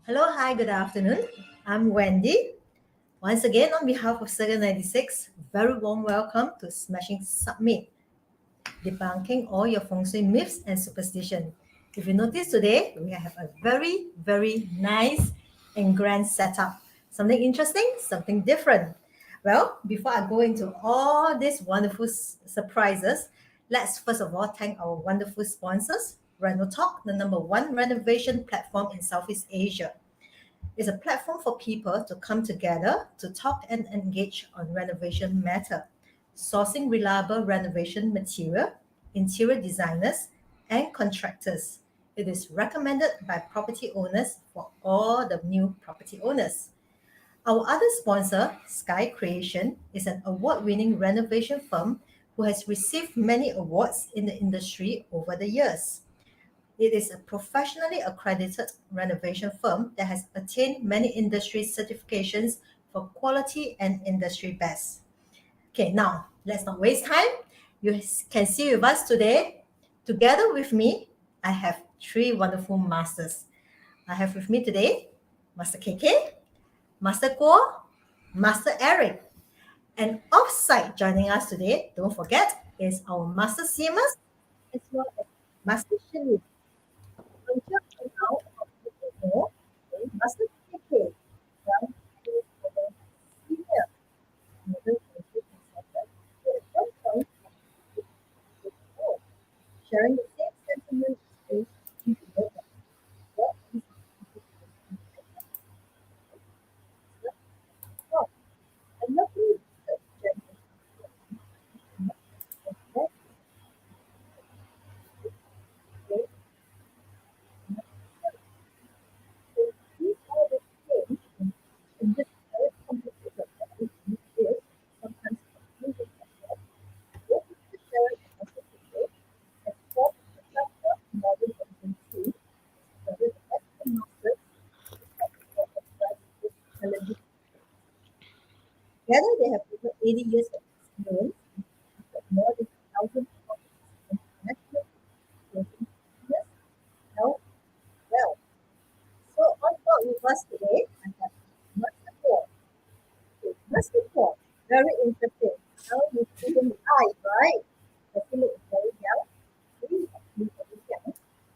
Hello, hi, good afternoon. I'm Wendy. Once again, on behalf of Circle 96, very warm welcome to Smashing Summit, debunking all your Feng Shui myths and superstition. If you notice today, we have a very nice and grand setup. Something interesting, something different. Well, before I go into all these wonderful surprises, let's first of all thank our wonderful sponsors, RenoTalk, the number one renovation platform in Southeast Asia. It's a platform for people to come together to talk and engage on renovation matter, sourcing reliable renovation material, interior designers, and contractors. It is recommended by property owners for all the new property owners. Our other sponsor, Sky Creation, is an award-winning renovation firm who has received many awards in the industry over the years. It is a professionally accredited renovation firm that has attained many industry certifications for quality and industry best. Okay, now let's not waste time. You can see with us today. Together with me, I have three wonderful masters. I have with me today Master KK, Master Guo, Master Eric. And offsite joining us today, don't forget, is our Master Seamus as well as Master Shani. Until now, more, Master KK, well, he is our senior model consultant who at one point before sharing the same sentiment as you know what is well, I love you generation that way so these are the things in this very complicated topic is sometimes confusing as well. What is the sharing of the today as part of the chapter model agency that is as the masters of the challenging. Together they have over 80 years of experience with more than 1,000 properties in international closing business, health, well. So on board with us today, I have Master Paul. Okay, Master Paul, very interesting. Now you see him live, right? Does he look very young? He actually very young.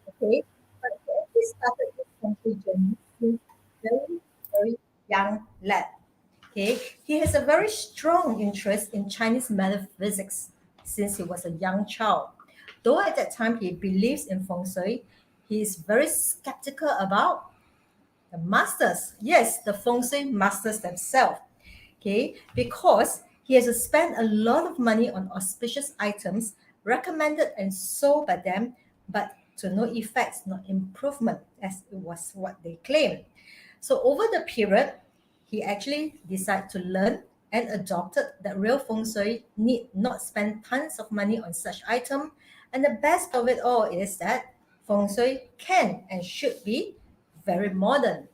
Okay, but he actually started his country journey since very young lad. Okay, he has a very strong interest in Chinese metaphysics since he was a young child. Though at that time he believes in Feng Shui, he is very skeptical about the masters. Yes, the Feng Shui masters themselves. Okay, because he has to spend a lot of money on auspicious items recommended and sold by them, but to no effects, no improvement, as it was what they claim. So over the period, he actually decided to learn and adopted that real Feng Shui need not spend tons of money on such item. And the best of it all is that Feng Shui can and should be very modern.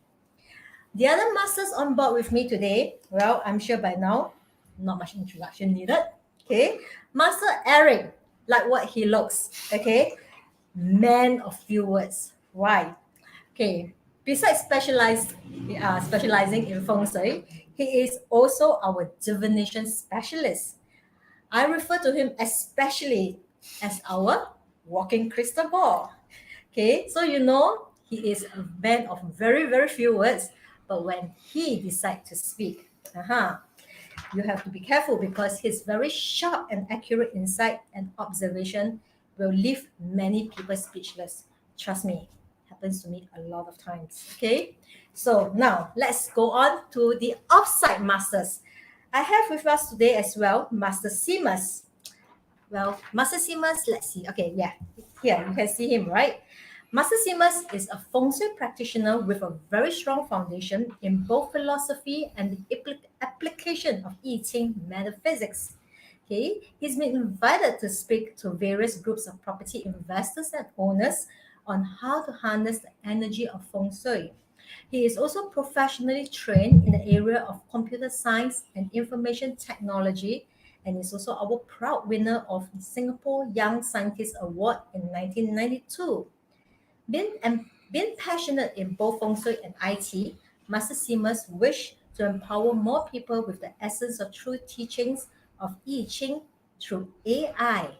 The other masters on board with me today, well, I'm sure by now, not much introduction needed. Okay, Master Eric, like what he looks. Okay, man of few words. Why? Okay, besides specializing in Feng Shui, he is also our divination specialist. I refer to him especially as our walking crystal ball. Okay, so you know he is a man of very few words, but when he decides to speak, you have to be careful because his very sharp and accurate insight and observation will leave many people speechless. Trust me, happens to me a lot of times. Okay, so now let's go on to the offsite masters. I have with us today as well Master Seamus. Well, Master Seamus, let's see. Okay, yeah, here you can see him, right? Master Seamus is a Feng Shui practitioner with a very strong foundation in both philosophy and the application of I Ching metaphysics. Okay, he's been invited to speak to various groups of property investors and owners on how to harness the energy of Feng Shui. He is also professionally trained in the area of computer science and information technology and is also our proud winner of the Singapore Young Scientist Award in 1992. Being passionate in both Feng Shui and IT, Master Simmers wish to empower more people with the essence of true teachings of I Ching through AI.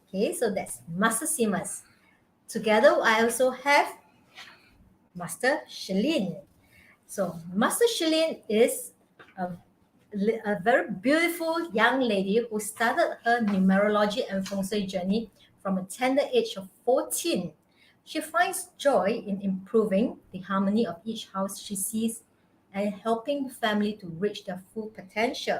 Okay, so that's Master Simmers. Together, I also have Master Shalene. So Master Shalene is a very beautiful young lady who started her numerology and Feng Shui journey from a tender age of 14. She finds joy in improving the harmony of each house she sees and helping the family to reach their full potential.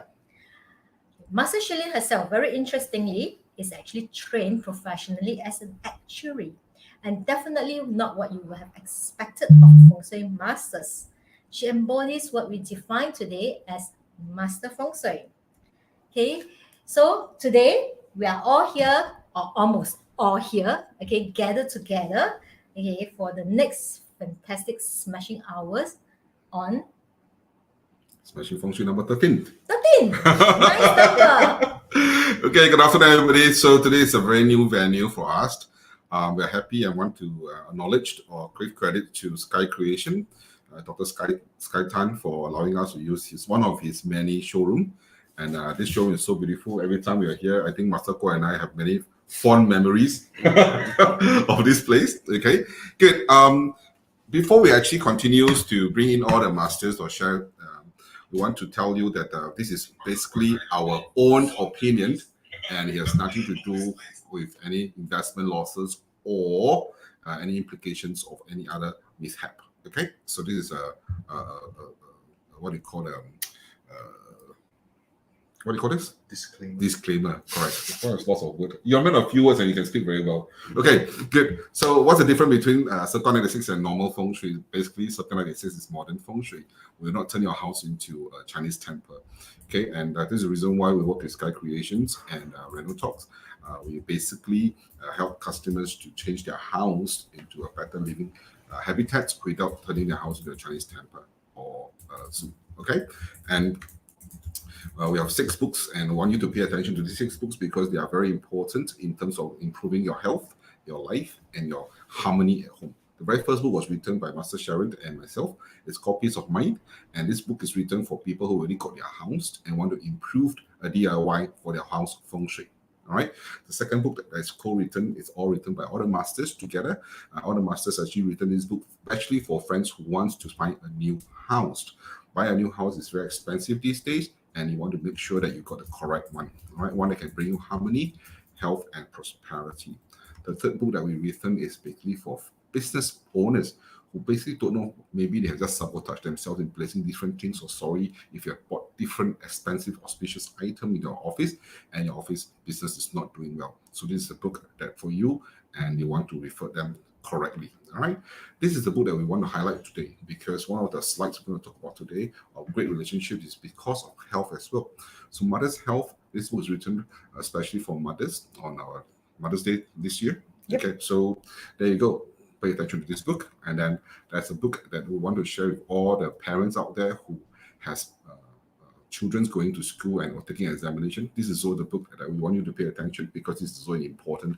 Master Shalene herself, very interestingly, is actually trained professionally as an actuary, and definitely not what you would have expected of Feng Shui masters. She embodies what we define today as Master Feng Shui. Okay, so today we are all here, or almost all here, okay, gathered together, okay, for the next fantastic smashing hours on Smashing Feng Shui number 13. 13. Nice number. Okay, good afternoon, everybody. So today is a very new venue for us. We're happy and want to acknowledge or give credit to Sky Creation, Dr. Sky Tan, for allowing us to use one of his many showrooms. And this showroom is so beautiful. Every time we are here, I think Master Ko and I have many fond memories of this place. Okay, good. Before we actually continue to bring in all the masters or share, we want to tell you that this is basically our own opinion, and it has nothing to do with any investment losses or any implications of any other mishap. Okay, so this is what do you call what do you call this? Disclaimer. Correct. There's lots of words. You're meant a few words and you can speak very well. Okay, good. So what's the difference between Circle 96 and normal Feng Shui? Basically, Circle 96 is modern Feng Shui. We will not turn your house into a Chinese temple. Okay, and this is the reason why we work with Sky Creations and Reno Talks. We basically help customers to change their house into a better living habitat without turning their house into a Chinese temple or zoo. Okay, and we have 6 books, and want you to pay attention to these 6 books because they are very important in terms of improving your health, your life, and your harmony at home. The very first book was written by Master Sharon and myself. It's called Peace of Mind, and this book is written for people who already got their house and want to improve a DIY for their house Feng Shui. All right. The second book that is co-written is all written by all the masters together. All the masters actually written this book actually for friends who want to find a new house. Buy a new house is very expensive these days, and you want to make sure that you got the correct one, right? One that can bring you harmony, health, and prosperity. The third book that we written is basically for business owners who basically don't know, maybe they have just sabotaged themselves in placing different things, or sorry if you have bought different expensive auspicious item in your office and your office business is not doing well. So this is a book that for you, and you want to refer them correctly. All right, this is the book that we want to highlight today because one of the slides we're going to talk about today of great relationships is because of health as well. So mother's health, this book was written especially for mothers on our Mother's Day this year. Yep. Okay, so there you go. Pay attention to this book, and then that's a book that we want to share with all the parents out there who has children going to school and or taking examination. This is also the book that we want you to pay attention because this is so an important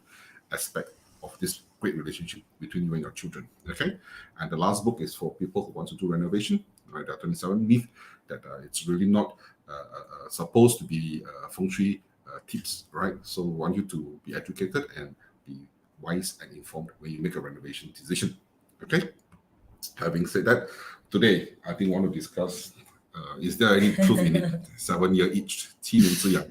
aspect of this great relationship between you and your children. Okay, and the last book is for people who want to do renovation. Right, there are 27 myths that it's really not supposed to be Feng Shui tips. Right, so we want you to be educated and be wise and informed when you make a renovation decision. Okay. Having said that, today I think I want to discuss: is there any truth in it? 7 year each, 7年之痒.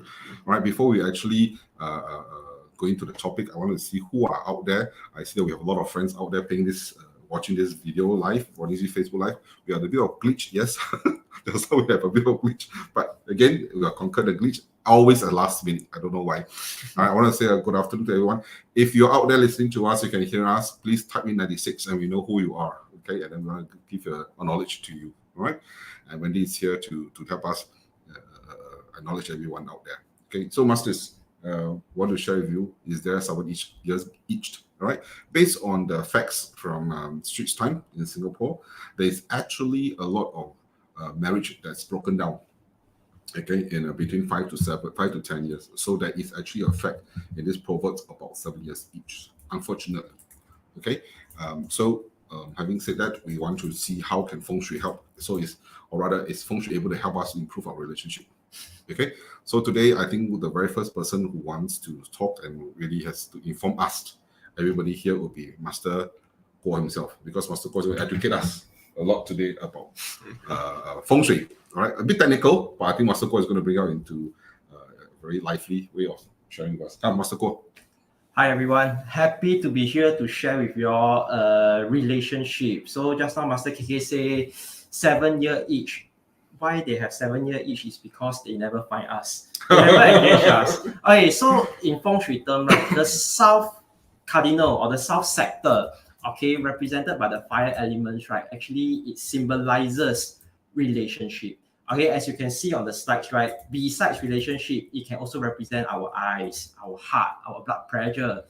Right. Before we actually go into the topic, I want to see who are out there. I see that we have a lot of friends out there playing this, watching this video live, or this Facebook live. We have a bit of glitch, yes. That's how we have a bit of glitch. But again, we have conquered the glitch. Always at last minute. I don't know why. I want to say a good afternoon to everyone. If you're out there listening to us, you can hear us. Please type in 96 and we know who you are. Okay, and then we're going to give a knowledge to you. All right. And Wendy is here to help us acknowledge everyone out there. Okay. So, masters, want to share with you: is there someone each? All right. Based on the facts from Straits Time in Singapore, there is actually a lot of marriage that's broken down. Okay, in between 5 to 10 years. So that is actually a fact in this proverb about 7 years each, unfortunately. Okay, so having said that, we want to see how can Feng Shui help. So is Feng Shui able to help us improve our relationship? Okay, so today I think the very first person who wants to talk and really has to inform us, everybody here, will be Master Guo himself, because Master Guo will educate us a lot today about Feng Shui. All right, a bit technical, but I think Master Guo is going to bring out into a very lively way of sharing with us. Master Guo. Hi everyone, happy to be here to share with your relationship. So just now Master KK say 7 year each. Why they have 7 year each is because they never find us. They never engage us. Okay, so in Feng Shui term, right, the south cardinal or the south sector, okay, represented by the fire elements, right, actually it symbolizes relationship. Okay, as you can see on the slides, right, besides relationship, it can also represent our eyes, our heart, our blood pressure,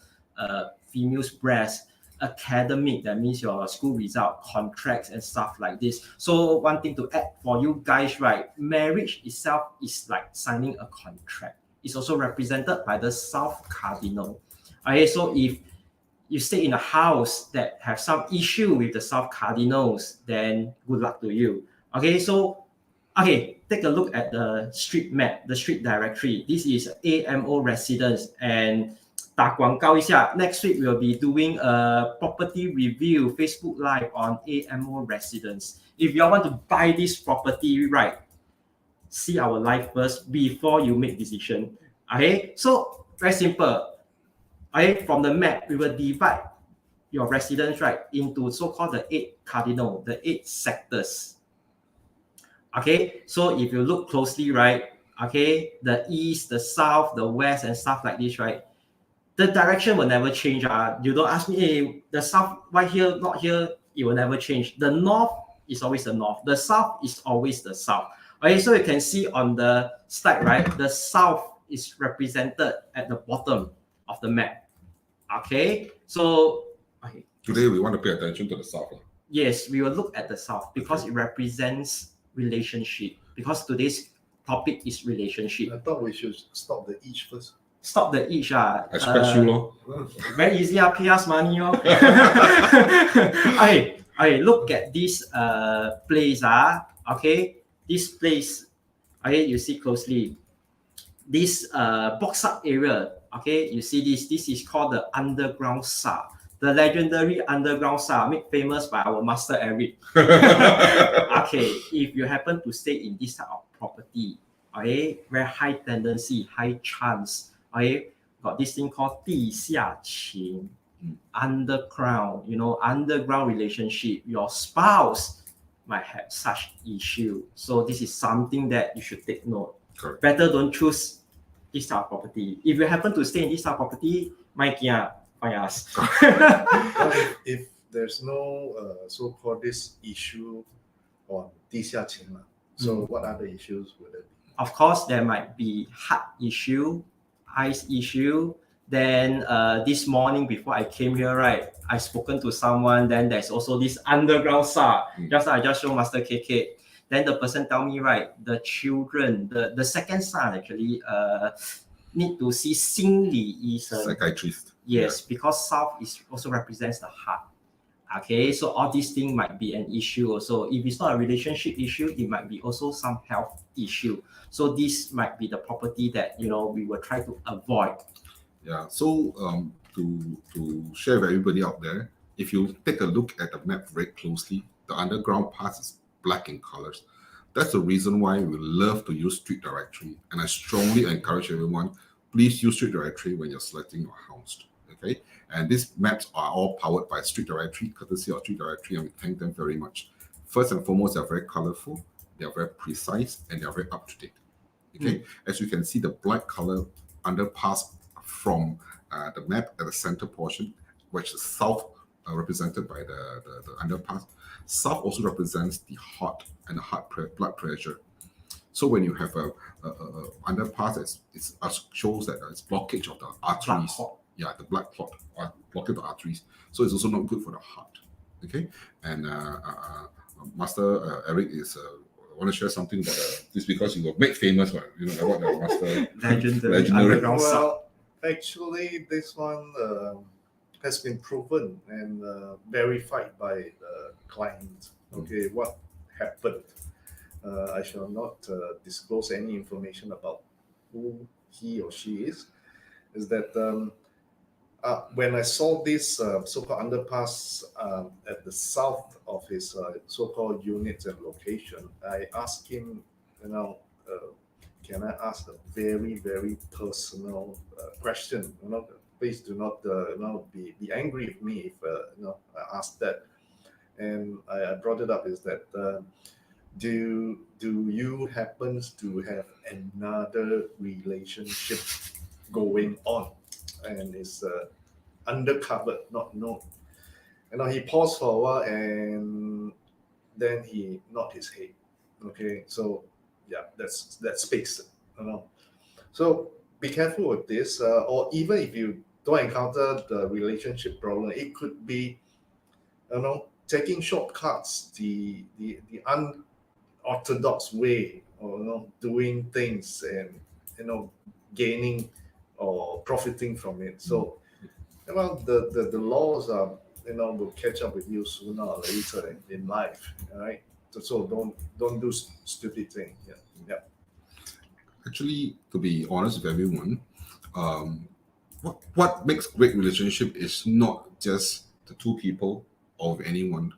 female's breast, academic, that means your school result, contracts and stuff like this. So one thing to add for you guys, right, marriage itself is like signing a contract. It's also represented by the South Cardinal. Okay, so if you stay in a house that have some issue with the South Cardinals, then good luck to you. Okay, so take a look at the street map, the street directory. This is AMO residence, and 打广告一下, next week we'll be doing a property review Facebook Live on AMO residence. If you want to buy this property, right, see our live first before you make decision. Okay, so very simple. Okay, from the map, we will divide your residence, right, into so-called the 8 cardinal, the 8 sectors. Okay, so if you look closely, right, okay, the east, the south, the west, and stuff like this, right, the direction will never change. You don't ask me, hey, the south, why here, not here, it will never change. The north is always the north. The south is always the south. Okay, so you can see on the slide, right, the south is represented at the bottom of the map. Okay, so okay. Today we want to pay attention to the south. Yes, we will look at the south because it represents relationship. Because today's topic is relationship. I thought we should stop the each first. Stop the each. Express you, lor. Very easy, pay us money. Okay, look at this place. Okay, this place, okay, you see closely. This box up area, okay, you see this is called the underground sa. The legendary underground sa, made famous by our master Eric. Okay, if you happen to stay in this type of property, okay, very high tendency, high chance, okay, got this thing called 地下情, underground, underground relationship. Your spouse might have such issue. So this is something that you should take note. Correct. Better don't choose this type of property. If you happen to stay in this type of property, find us. If there's no so-called this issue on 地下情, so what other issues would it be? Of course, there might be heart issue, eyes issue. Then this morning before I came here, right, I spoken to someone. Then there's also this underground sa. I just show Master KK. Then the person tell me, right, the children, the second son actually need to see 心理医生. Psychiatrist. Yes, because south is also represents the heart. Okay, so all these things might be an issue also. If it's not a relationship issue, it might be also some health issue. So this might be the property that we will try to avoid. Yeah. So to share with everybody out there, if you take a look at the map very closely, the underground part is black in colors. That's the reason why we love to use street directory. And I strongly encourage everyone, please use street directory when you're selecting your house. Okay, and these maps are all powered by street directory, courtesy of street directory, and we thank them very much. First and foremost, they're very colorful, they are very precise, and they are very up to date. Okay, as you can see, the black color underpass from the map at the center portion, which is south, represented by the underpass. South also represents the heart and the blood pressure. So when you have a underpass, it shows that it's blockage of the arteries. Yeah, the blood clot or blockage of arteries. So it's also not good for the heart. Okay, and Master Eric is. Want to share something about this because you were made famous, right? About the Master legendary. Well, actually, this one has been proven and verified by the client. Okay, what happened? I shall not disclose any information about who he or she is that when I saw this so-called underpass at the south of his so-called units and location, I asked him, can I ask a very, very personal question? Please do not be angry with me if I ask that. And I brought it up is that do you happen to have another relationship going on, and it's undercover, not known? He paused for a while and then he nodded his head. Okay, so yeah, that speaks. So be careful with this, or even if you don't encounter the relationship problem, it could be taking shortcuts, the unorthodox way of doing things, and gaining or profiting from it. So the laws are will catch up with you sooner or later in life, right? So don't do stupid things. Yeah. Actually, to be honest with everyone, what makes great relationship is not just the two people or with anyone.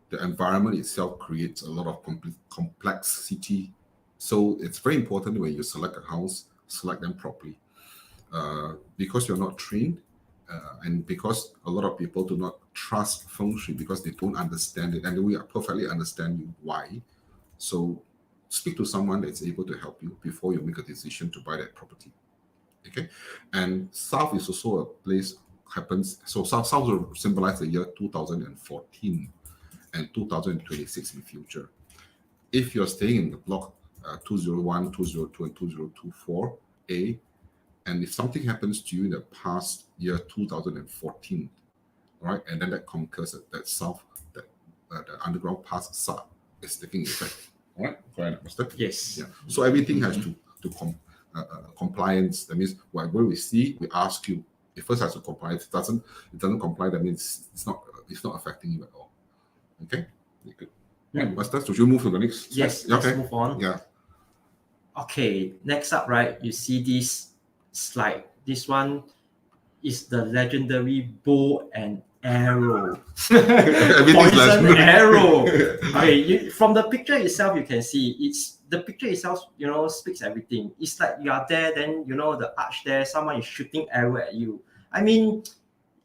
The environment itself creates a lot of complexity. So it's very important when you select a house, select them properly. Because you're not trained, and because a lot of people do not trust Feng Shui because they don't understand it, and we perfectly understand you why. So speak to someone that's able to help you before you make a decision to buy that property. Okay, and South is also a place happens. So South will symbolize the year 2014 and 2026 in future. If you're staying in the block 201, 202, and 2024A, and if something happens to you in the past year 2014, right, and then that concurs that south, that the underground pass south is taking effect, right? Correct, Master? Yes. Yeah. So everything has to compliance. That means whatever we see, we ask you. It first has to comply. If it doesn't comply, that means it's not affecting you at all. Okay. Good. Right, Master, should you move to the next? Yes. Okay. Let's move on. Yeah. Okay. Next up, right? You see this slide. This one is the legendary bow and arrow. Poison arrow. Okay, from the picture itself, you can see the picture itself, speaks everything. It's like you are there, then the arch there, someone is shooting arrow at you. I mean,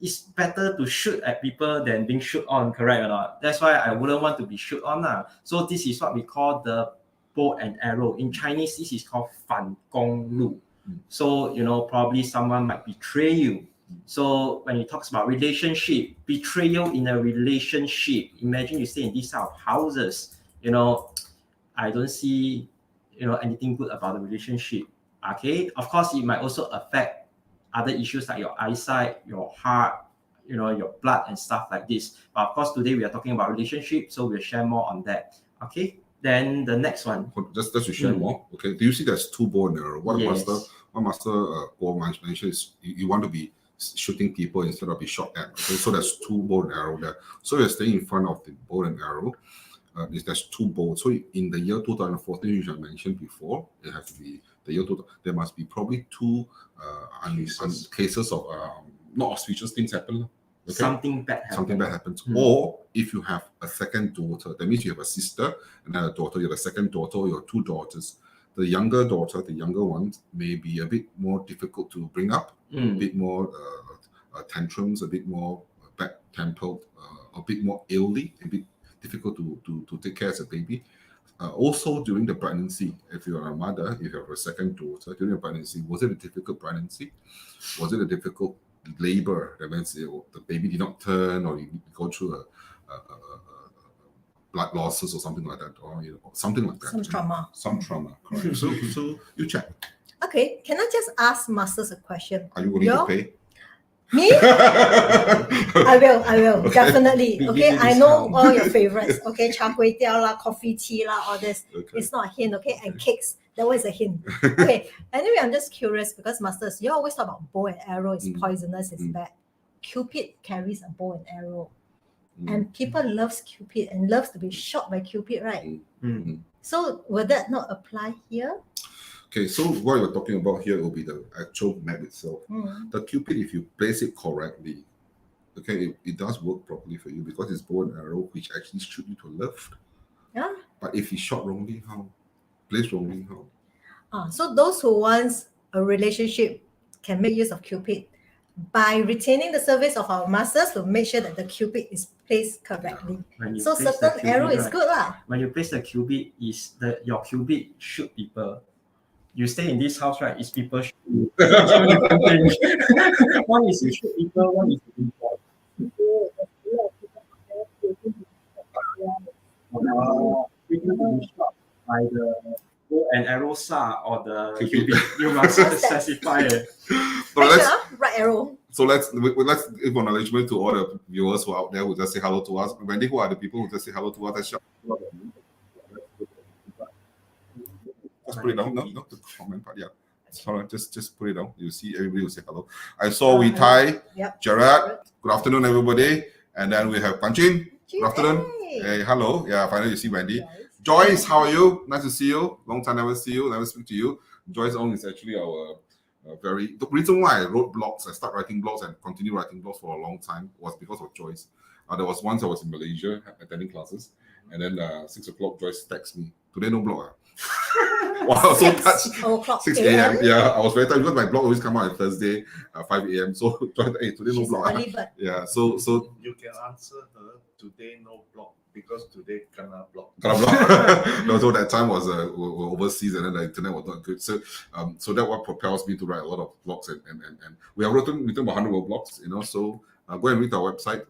it's better to shoot at people than being shoot on, correct or not? That's why I wouldn't want to be shoot on now. So this is what we call the bow and arrow. In Chinese, this is called fan gong lu. So, probably someone might betray you. So when it talks about relationship, betrayal in a relationship, imagine you stay in these type of houses, I don't see, anything good about the relationship. Okay. Of course, it might also affect other issues like your eyesight, your heart, your blood and stuff like this. But of course, today we are talking about relationship, so we'll share more on that. Okay. Then the next one. Just to share more. Okay. Do you see there's two bow and arrow? What Yes. Master Guo mentioned is you want to be shooting people instead of be shot at. Okay, so there's two bow and arrow there. So you're staying in front of the bow and arrow. There's two bows. So in the year 2014, which I mentioned before, it has to be the year 2000. There must be probably two cases of not auspicious things happen. Okay? Something bad happens. Or if you have a second daughter, that means you have a sister and then a daughter. You have a second daughter, or you have two daughters. The younger daughter, the younger one, may be a bit more difficult to bring up, a bit more tantrums, a bit more bad-tempered, a bit more illy, a bit difficult to take care as a baby. Also, during the pregnancy, if you are a mother, if you have a second daughter, during the pregnancy, was it a difficult pregnancy? Was it a difficult labor? That means the baby did not turn, or you go through a blood losses or something like that, or something like that. Some trauma, correct. So you check. Okay, can I just ask Masters a question? Are you willing to pay? Me? I will, definitely. Okay, I know all your favorites. Okay, char kway teow lah, coffee tea lah, all this. Okay. It's not a hint, okay? And cakes, that was a hint. Okay, anyway, I'm just curious because Masters, you always talk about bow and arrow, it's poisonous, it's bad. Cupid carries a bow and arrow. Mm. And people loves Cupid and loves to be shot by Cupid, right? Mm. So will that not apply here? Okay, so what you're talking about here will be the actual map itself. The Cupid, if you place it correctly, okay, it does work properly for you because it's bow and arrow, which actually shoot you to left. Yeah. But if you shot wrongly, how? Placed wrongly, how? So those who wants a relationship can make use of Cupid by retaining the service of our masters to make sure that the Cupid is placed correctly. When you So place the certain Cupid, arrow is right, good lah. when you place the Cupid, your Cupid shoot people. You stay in this house, right? It's people shoot you. It's two different things. One is you shoot people, one is you import. People to be shot by the bow and arrow star or the Cupid. Cupid. You must specify it. So Make let's sure, right arrow. so let's give acknowledgement to all the viewers who are out there who just say hello to us. Wendy, who are the people who just say hello to us? Let's shout. Just put it down. No, not the comment part. Yeah. Sorry, just put it down. You see, everybody will say hello. I saw Wee Tai, Yep. Gerard. Good afternoon, everybody. And then we have Panchin. Good afternoon. Hey. Hey, hello. Yeah, finally you see Wendy. Joyce. Joyce, how are you? Nice to see you. Long time never see you, never speak to you. Joyce Ong is actually our the reason why I wrote blogs, I started writing blogs and continue writing blogs for a long time was because of Joyce. There was once I was in Malaysia attending classes, and then 6 o'clock Joyce texts me, today no blog. Wow, I was so touched. o'clock 6 a.m. Yeah, I was very touched because my blog always come out on Thursday, 5 a.m. So Joyce, hey, today no She's blog. early bird. Yeah, so You can answer her today no blog because today cannot blog. no, so that time was we're overseas and then the internet was not good. So so that what propels me to write a lot of blogs and we have written about 100 more blogs, you know. So go and read our website.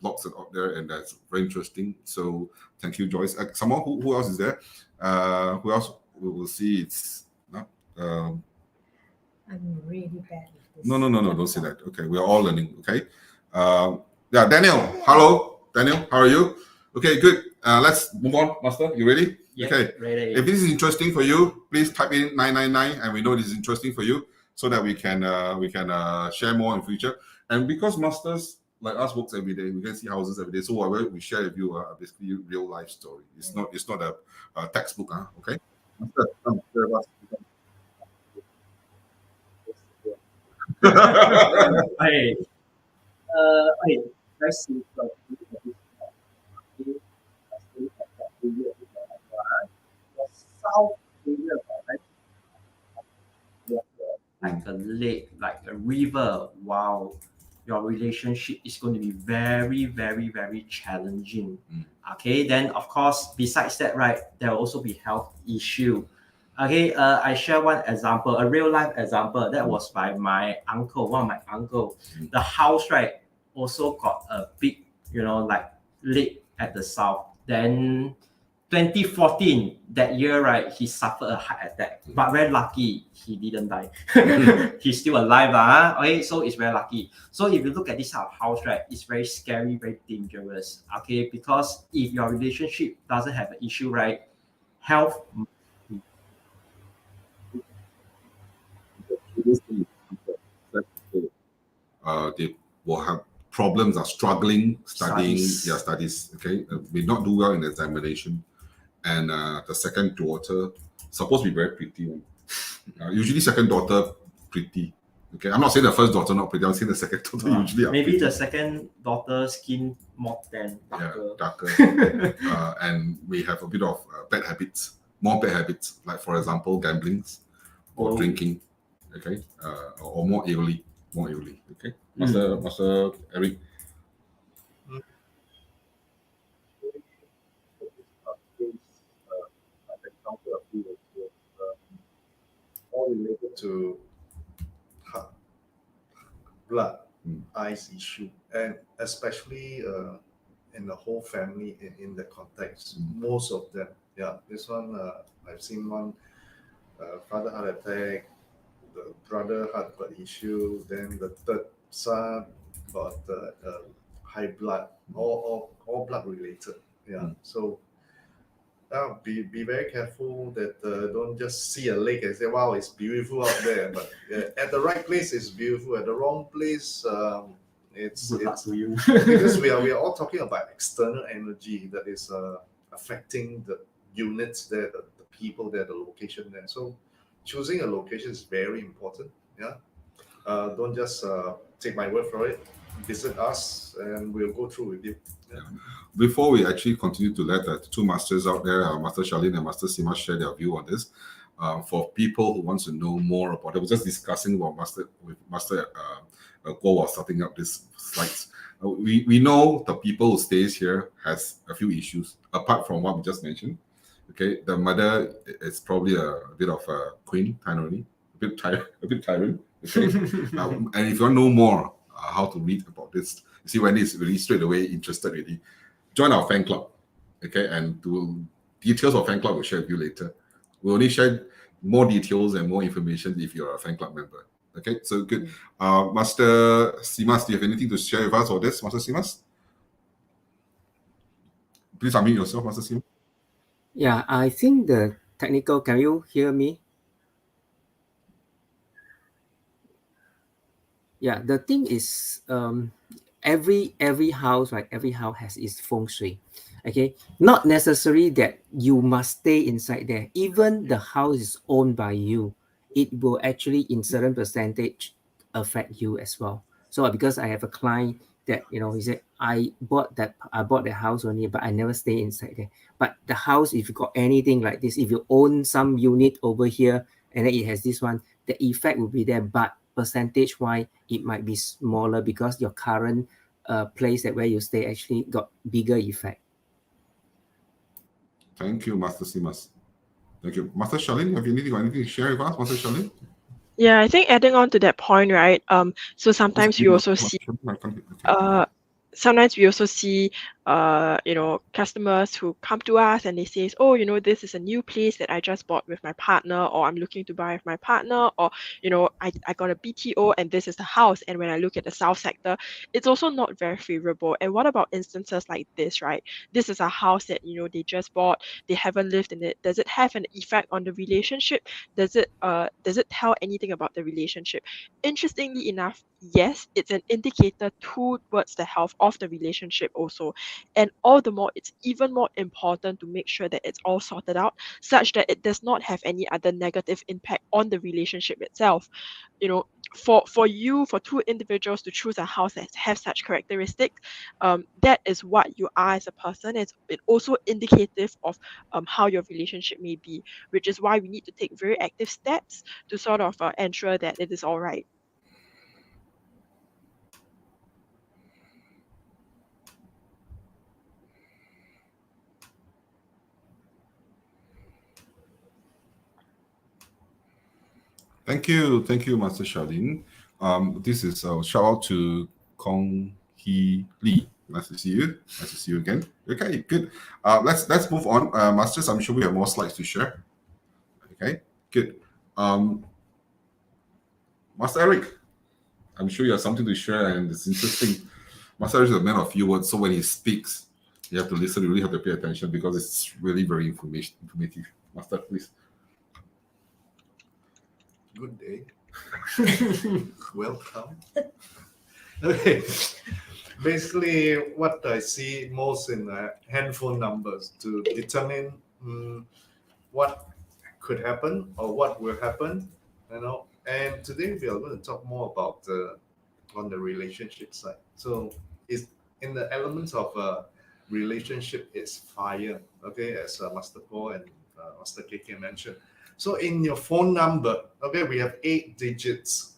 Blogs are out there and that's very interesting. So thank you, Joyce. Someone who else is there? Who else? We will see. It's I'm really bad with this. no, don't say that. Okay, we are all learning. Okay. Yeah, Daniel. Hello, Daniel. How are you? Okay, good. Let's move on, Master. You ready? Yeah, Okay. ready. If this is interesting for you, please type in 999, and we know this is interesting for you, so that we can share more in future. And because masters like us works every day, we can see houses every day. So whatever we share with you are basically real life story. It's not a textbook, okay? Master, come, share with us. Hey, very simple. South area, right? Like a lake, like a river. Wow, your relationship is going to be very, very, very challenging. Okay, then of course, besides that, right, there will also be health issue. Okay, I share one example, a real life example. That was by my uncle, one of my uncle. The house, right, also got a big, like lake at the south. Then 2014, that year, right, he suffered a heart attack. But very lucky, he didn't die. He's still alive. Okay, so it's very lucky. So if you look at this house, right, it's very scary, very dangerous. Okay, because if your relationship doesn't have an issue, right, health. They will have problems, are struggling, studying Studies. studies, okay? May not do well in the examination. And the second daughter, supposed to be very pretty. Usually second daughter, pretty. Okay, I'm not saying the first daughter not pretty, I'm saying the second daughter usually are Maybe pretty. the second daughter skin more tan, darker. Yeah, darker. And we have a bit of bad habits, more bad habits, like for example, gamblings or drinking, okay? Or more early, okay? Master Eric. All related to heart, blood, eyes issue, and especially in the whole family in the context. Most of them, yeah. This one I've seen one father heart attack, the brother heart issue, then the third son got high blood, all blood related. Yeah, so. Be very careful that don't just see a lake and say, wow, it's beautiful out there. But at the right place, it's beautiful. At the wrong place, It's Good luck to you. because we are all talking about external energy that is affecting the units there, the people there, the location there. So choosing a location is very important. Yeah, don't just take my word for it. Visit us, and we'll go through with you. Yeah. Before we actually continue to let the two masters out there, Master Charlene and Master Sima, share their view on this, for people who want to know more about it, we're just discussing about Master Guo was starting up this slides. We know the people who stays here has a few issues apart from what we just mentioned. Okay, the mother is probably a bit of a queen, tyrant, a bit tyrant. Okay, and if you want to know more how to read about this, you see Wendy is really straight away interested. Really, join our fan club. Okay, and details of fan club we'll share with you later. We'll only share more details and more information if you're a fan club member. Okay, so good. Master Simas, do you have anything to share with us on this, Master Simas? Please unmute yourself, Master Simas. Yeah, I think the technical, can you hear me? Yeah, the thing is, every house, right? Every house has its feng shui. Okay, not necessary that you must stay inside there. Even the house is owned by you, it will actually in certain percentage affect you as well. So because I have a client that he said I bought that house only, but I never stay inside there. But the house, if you got anything like this, if you own some unit over here and then it has this one, the effect will be there, but percentage wise it might be smaller because your current place that where you stay actually got bigger effect. Thank you, Master Simas. Thank you. Master Charlene, have you anything to share with us, Master Charlene? Yeah, I think adding on to that point, right? So sometimes we also see customers who come to us and they say, oh, this is a new place that I just bought with my partner, or I'm looking to buy with my partner, or, I got a BTO and this is the house. And when I look at the south sector, it's also not very favorable. And what about instances like this, right? This is a house that, they just bought, they haven't lived in it. Does it have an effect on the relationship? Does it tell anything about the relationship? Interestingly enough, yes, it's an indicator towards the health of the relationship also. And all the more, it's even more important to make sure that it's all sorted out such that it does not have any other negative impact on the relationship itself. For two individuals to choose a house that has such characteristics, that is what you are as a person. It's also indicative of how your relationship may be, which is why we need to take very active steps to sort of ensure that it is all right. Thank you, Master Charlene. This is a shout out to Kong Hee Lee. Nice to see you again. Okay, good. Let's move on. Masters, I'm sure we have more slides to share. Okay, good. Master Eric, I'm sure you have something to share and it's interesting. Master Eric is a man of few words, so when he speaks, you have to listen, you really have to pay attention because it's really very informative. Master, please. Good day. Welcome. Okay. Basically, what I see most in handphone numbers to determine what could happen or what will happen, And today we are going to talk more about on the relationship side. So, it's in the elements of relationship is fire. Okay, as Master Paul and Master KK mentioned. So in your phone number, okay, we have 8 digits.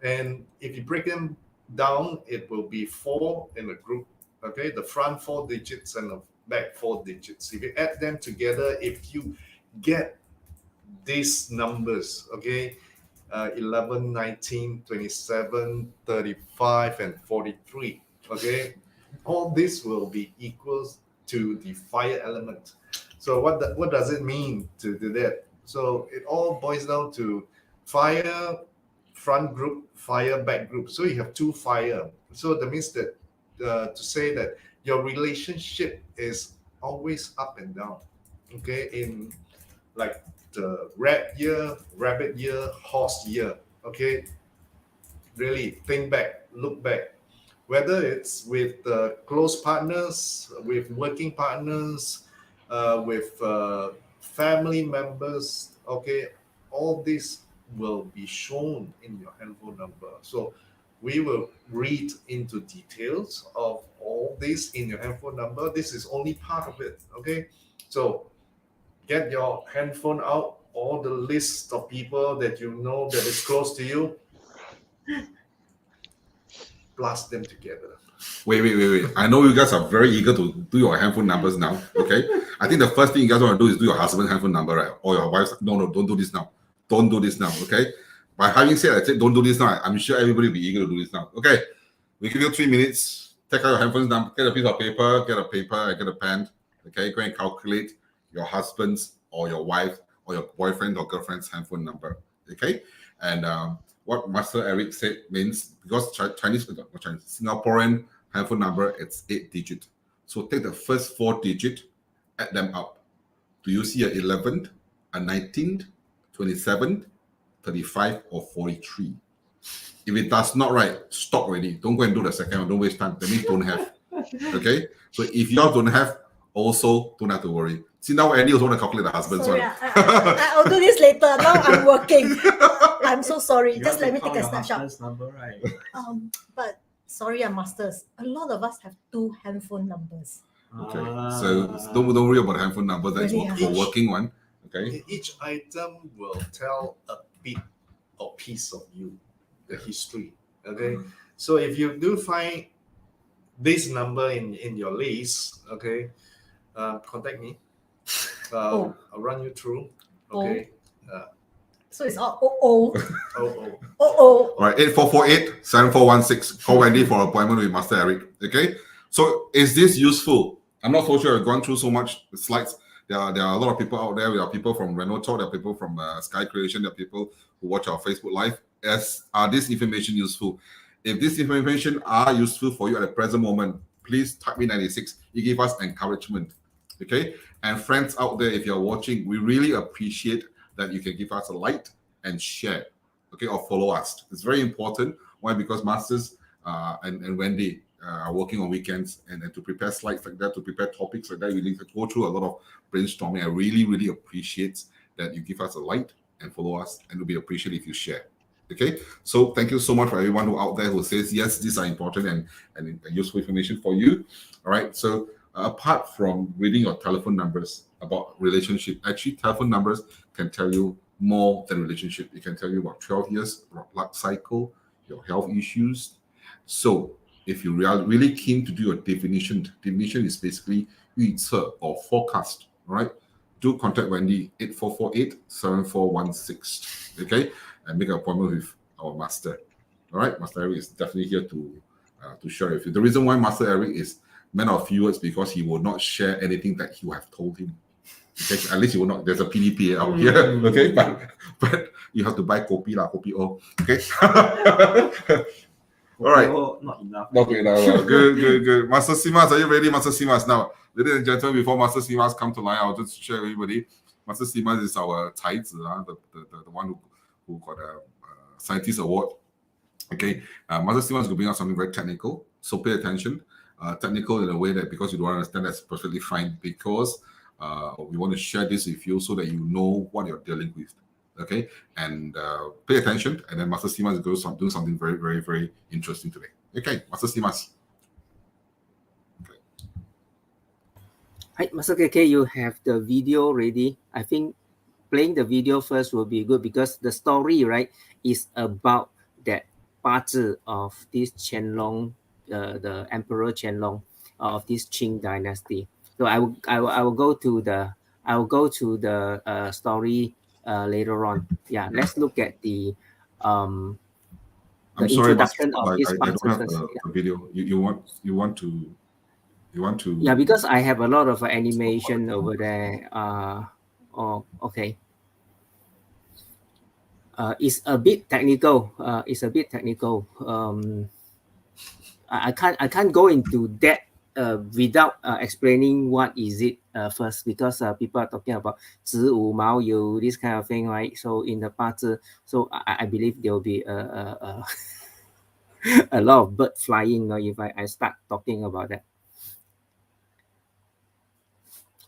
And if you break them down, it will be 4 in a group. Okay, the front 4 digits and the back 4 digits. If you add them together, if you get these numbers, okay, 11, 19, 27, 35, and 43, okay, all this will be equals to the fire element. So what does it mean to do that? So it all boils down to fire front group, fire back group. So you have 2 fire. So that means that to say that your relationship is always up and down. Okay, in like the rat year, rabbit year, horse year. Okay, really think back, look back. whether it's with close partners, with working partners, with family members, okay, all this will be shown in your handphone number. So we will read into details of all this in your handphone number. This is only part of it, okay? So get your handphone out, all the list of people that you know that is close to you, blast them together. Wait. I know you guys are very eager to do your handphone numbers now. Okay. I think the first thing you guys want to do is do your husband's handphone number, right? Or your wife's. No, don't do this now. Don't do this now. Okay. By having said, I said don't do this now. I'm sure everybody will be eager to do this now. Okay. We give you 3 minutes. Take out your handphone number, get a piece of paper, get a pen. Okay. Go and calculate your husband's or your wife or your boyfriend or girlfriend's handphone number. Okay. And what Master Eric said means because Singaporean handphone number, it's 8 digit. So take the first 4 digit, add them up. Do you see a 11th, a 19th, 27th, 35, or 43? If it does not right, stop already. Don't go and do the second one. Don't waste time. That means don't have. Okay? So if you all don't have, also don't have to worry. See, now Andy also want to calculate the husband's Sorry, one. I'll do this later. Now I'm working. I'm so sorry. You Just have let to me take a count your snapshot. husband's number, right? But sorry, masters. A lot of us have 2 handphone numbers. Okay. So don't worry about the handphone number. That's Really, for working one. Okay. Each item will tell a bit or piece of you, the history. Okay. So if you do find this number in your list, okay, contact me. I'll run you through. Okay. So it's all Oh. All right, 8448-7416. Call Wendy for an appointment with Master Eric. Okay. So is this useful? I'm not so sure I've gone through so much slides. There are a lot of people out there. There are people from Renault Talk, there are people from Sky Creation, there are people who watch our Facebook Live. Are this information useful? If this information are useful for you at the present moment, please type me 96. You give us encouragement. Okay. And friends out there, if you're watching, we really appreciate that you can give us a like and share. Okay, or follow us. It's very important. Why? Because Masters and Wendy are working on weekends and to prepare slides like that, to prepare topics like that. We need to go through a lot of brainstorming. I really appreciate that you give us a like and follow us, and it will be appreciated if you share. Okay, so thank you so much for everyone who out there who says yes, these are important and useful information for you. All right, so apart from reading your telephone numbers about relationship, actually telephone numbers can tell you more than relationship. It can tell you about 12 years, about blood cycle, your health issues. So if you are really keen to do a definition is basically 预测 or forecast, all right? Do contact Wendy 8448-7416, okay? And make an appointment with our master. All right, Master Eric is definitely here to share with you. The reason why Master Eric is man of few words because he will not share anything that you have told him. Okay, at least you will not. There's a PDPA out here. Okay, but you have to buy kopi lah, kopi o. Okay. All right. Not enough. Okay, now good. Master Simas, are you ready, Master Simas? Now, ladies and gentlemen, before Master Simas come to line, I'll just share with everybody. Master Simas is our 才子, the one who got a scientist award. Okay, Master Simas is going to bring out something very technical, so pay attention. Technical in a way that because you don't understand, that's perfectly fine, because we want to share this with you so that you know what you're dealing with. Okay, and pay attention, and then Master Simas is going to do something very interesting today. Okay, Master Simas. Okay. Hi, Master KK, you have the video ready. I think playing the video first will be good because the story, right, is about that 八字 of this Qianlong, the Emperor Qianlong of this Qing dynasty. So I will go to the story later on. Yeah, let's look at the introduction of this. I don't have a video. You want to. Yeah, because I have a lot of animation over there. Okay. It's a bit technical. I can't go into that without explaining what is it first, because people are talking about 子午卯酉, this kind of thing, right? So in the 八字, so I believe there will be a lot of bird flying. If I start talking about that,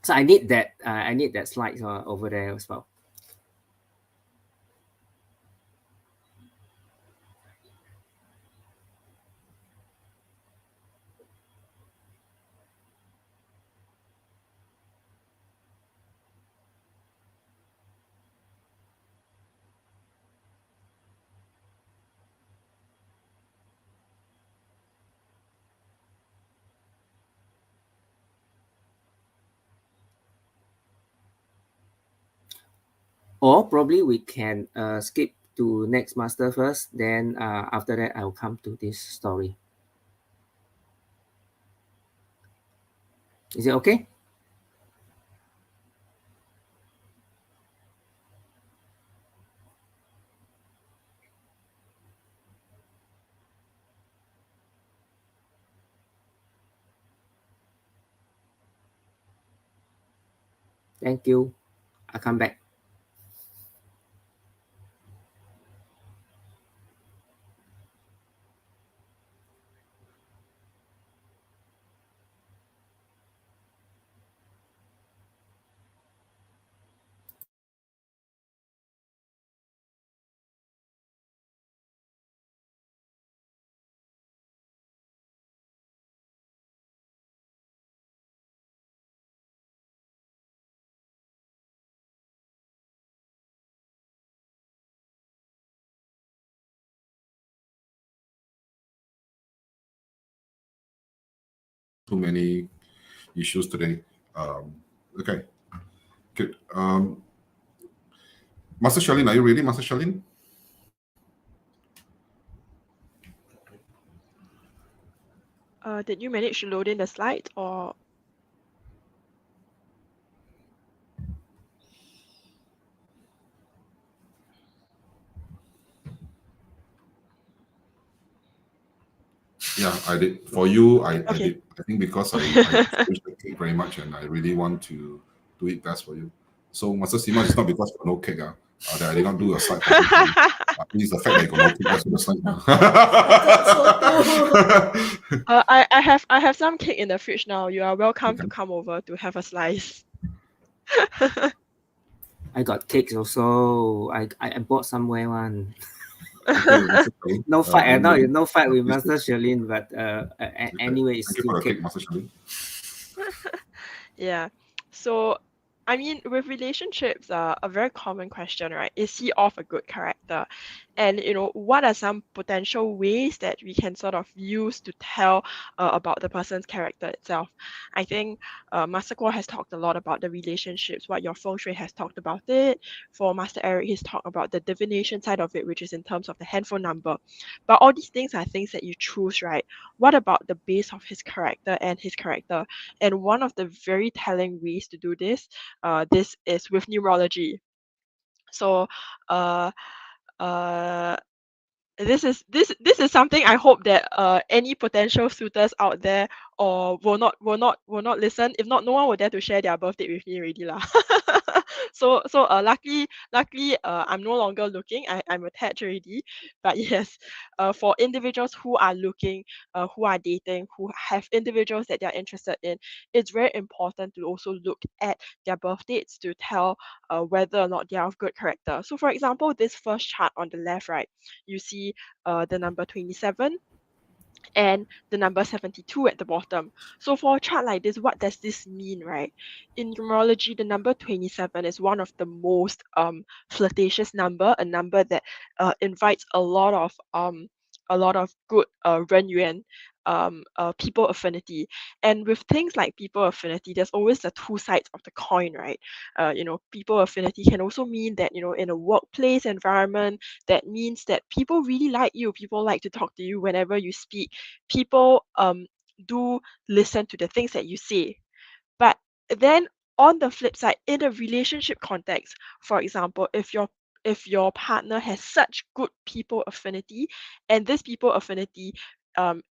so I need that. I need that slide over there as well. Or probably we can skip to next master first. Then after that, I'll come to this story. Is it okay? Thank you. I'll come back. Too many issues today. Okay, good. Master Shalin, are you ready, Master Shalin? Did you manage to load in the slide or? Yeah, I did. For you, I Okay. did. I think because I finished the cake very much and I really want to do it best for you. So, Master Sima, it's not because you got no cake, that I did not do a slide for you. It's the fact that you got no cake, that's what the slide. I have some cake in the fridge now. You are welcome to come over to have a slice. I got cakes also. I bought somewhere one. Okay. No fight. No fight with please Master Shalin, but anyway, it's Thank you still for the cake. cake, Master Shalin. Yeah. So, I mean, with relationships, a very common question, right? Is he of a good character? And, what are some potential ways that we can sort of use to tell about the person's character itself? I think Master Guo has talked a lot about the relationships, what your Feng Shui has talked about it. For Master Eric, he's talked about the divination side of it, which is in terms of the handphone number. But all these things are things that you choose, right? What about the base of his character and his character? And one of the very telling ways to do this is with numerology. So uh, uh, this is something I hope that any potential suitors out there or will not listen. If not, no one will dare to share their birthday with me already lah. So luckily I'm no longer looking. I'm attached already. But yes, for individuals who are looking, who are dating, who have individuals that they're interested in, it's very important to also look at their birth dates to tell whether or not they are of good character. So for example, this first chart on the left, right, you see the number 27 and the number 72 at the bottom. So for a chart like this, what does this mean, right? In numerology, the number 27 is one of the most flirtatious number, a number that invites a lot of good 人缘, people affinity. And with things like people affinity, there's always the two sides of the coin, right? People affinity can also mean that, in a workplace environment, that means that people really like you. People like to talk to you whenever you speak. People do listen to the things that you say. But then on the flip side, in a relationship context, for example, if your partner has such good people affinity, and this people affinity um,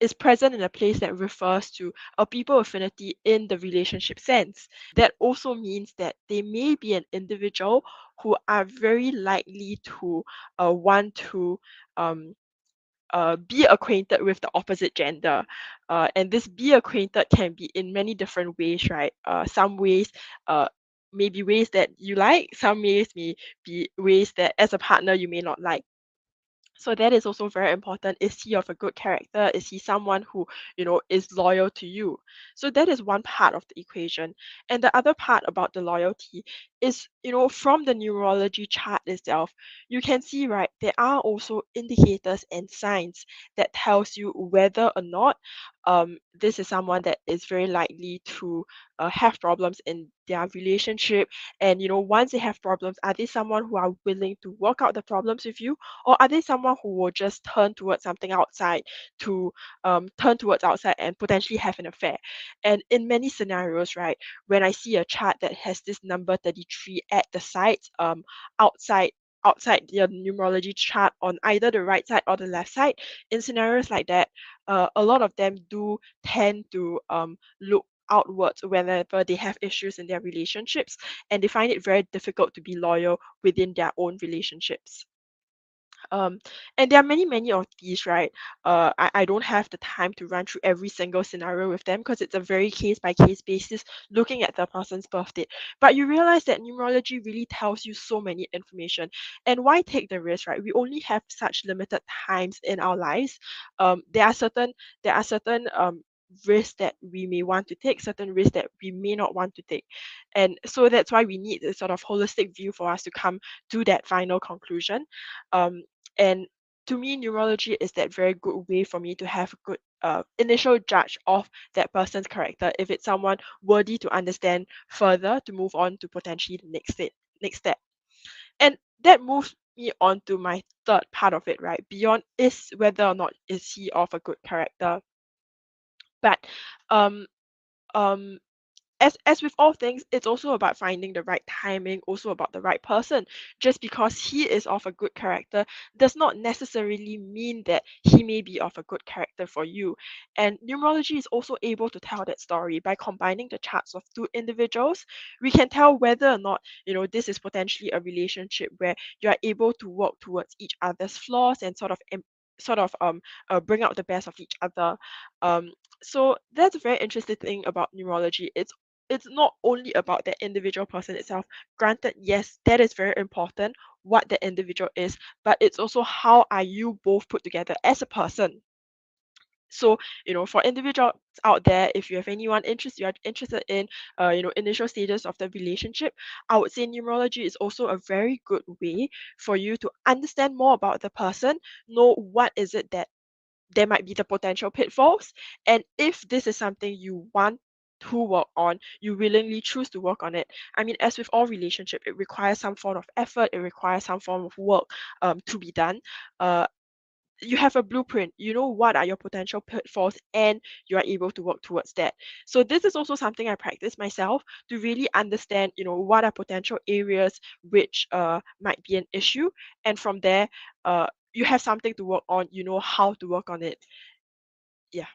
is present in a place that refers to a people affinity in the relationship sense, that also means that they may be an individual who are very likely to want to be acquainted with the opposite gender. And this be acquainted can be in many different ways, right? Some ways may be ways that you like, some ways may be ways that as a partner you may not like. So that is also very important. Is he of a good character? Is he someone who, is loyal to you? So that is one part of the equation. And the other part about the loyalty is, from the numerology chart itself, you can see, right, there are also indicators and signs that tells you whether or not this is someone that is very likely to have problems in their relationship. And, once they have problems, are they someone who are willing to work out the problems with you? Or are they someone who will just turn towards something outside to turn towards outside and potentially have an affair? And in many scenarios, right, when I see a chart that has this number 33 at the sides, outside the numerology chart on either the right side or the left side, in scenarios like that, a lot of them do tend to look outwards whenever they have issues in their relationships, and they find it very difficult to be loyal within their own relationships. And there are many of these, right? I don't have the time to run through every single scenario with them because it's a very case by case basis looking at the person's birth date. But you realize that numerology really tells you so many information. And why take the risk, right? We only have such limited times in our lives. There are certain risks that we may want to take, certain risks that we may not want to take. And so that's why we need a sort of holistic view for us to come to that final conclusion. And to me, numerology is that very good way for me to have a good initial judge of that person's character. If it's someone worthy to understand further, to move on to potentially the next step. And that moves me on to my third part of it, right? Beyond is whether or not is he of a good character. But um, um, as with all things, it's also about finding the right timing, also about the right person. Just because he is of a good character does not necessarily mean that he may be of a good character for you. And numerology is also able to tell that story by combining the charts of two individuals. We can tell whether or not, this is potentially a relationship where you are able to work towards each other's flaws and bring out the best of each other. So that's a very interesting thing about numerology. It's not only about the individual person itself. Granted, yes, that is very important, what the individual is, but it's also how are you both put together as a person. So, for individuals out there, if you have anyone you are interested in, initial stages of the relationship, I would say numerology is also a very good way for you to understand more about the person, know what is it that there might be the potential pitfalls, and if this is something you want to work on, you willingly choose to work on it. I mean, as with all relationship, it requires some form of effort, it requires some form of work to be done. You have a blueprint, you know what are your potential pitfalls, and you are able to work towards that. So this is also something I practice myself to really understand, what are potential areas which might be an issue, and from there, you have something to work on, you know how to work on it. Yeah.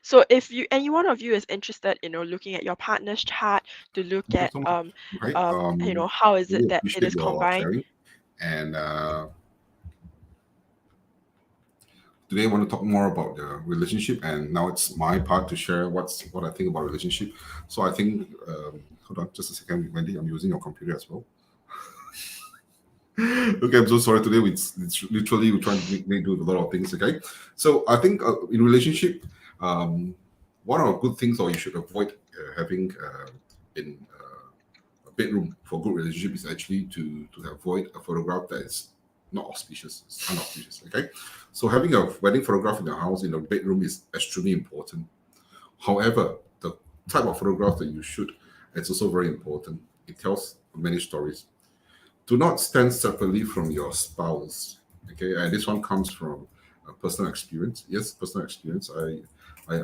So if any one of you is interested, looking at your partner's chart to look Thank you at so much. Okay. how is Really it that it appreciate is your combined. sharing. And today I want to talk more about the relationship, and now it's my part to share what I think about relationship. So I think, hold on just a second, Wendy, I'm using your computer as well. Okay, I'm so sorry. Today it's literally we're trying to make do with a lot of things. Okay, so I think in relationship, one of the good things or you should avoid having in a bedroom for good relationship is actually to avoid a photograph that is not auspicious, it's unauspicious. Okay, so having a wedding photograph in the house in a bedroom is extremely important. However, the type of photograph that you shoot is also very important. It tells many stories. Do not stand separately from your spouse. Okay, and this one comes from personal experience. Yes, personal experience. I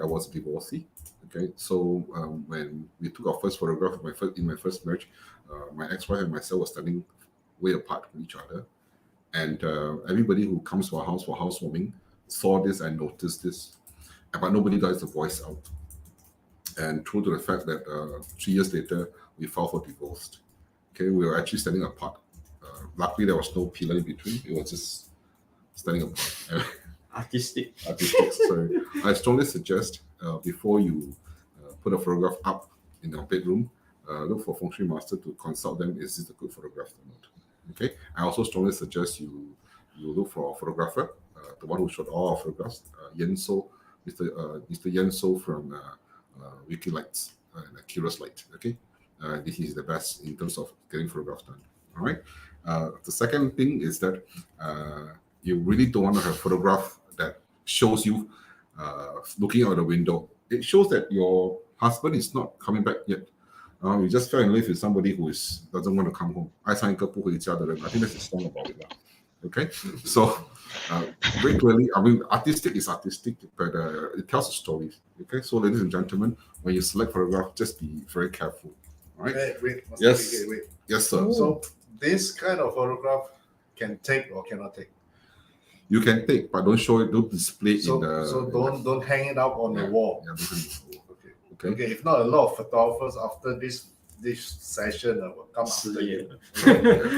was a divorcee. Okay, so when we took our first photograph of in my first marriage, my ex-wife and myself were standing way apart from each other, and everybody who comes to our house for housewarming saw this and noticed this, but nobody does the voice out. and true to the fact that 3 years later we filed for divorce. Okay, we were actually standing apart. Luckily, there was no pillar in between. It was just standing apart. Artistic. So I strongly suggest before you put a photograph up in your bedroom, look for Feng Shui master to consult them. Is this a good photograph or not? Okay. I also strongly suggest you look for a photographer, the one who shot all our photographs, Mr. Yen So from Wiki Lights and Curious Light. Okay. This is the best in terms of getting photographs done. All right. The second thing is that you really don't want to have a photograph that shows you looking out the window. It shows that your husband is not coming back yet. You just fell in love with somebody who doesn't want to come home. I think that's a song about it. Okay, so very clearly, I mean, artistic is artistic, but it tells a story. Okay, so ladies and gentlemen, when you select photograph, just be very careful. All right? Wait. Yes. Wait. Yes, sir. So this kind of photograph can take or cannot take. You can take, but don't show it. Don't display it So, in the. so don't hang it up on the wall. Yeah, don't hang it on the wall. Okay. Okay. If not, a lot of photographers after this session will come after you.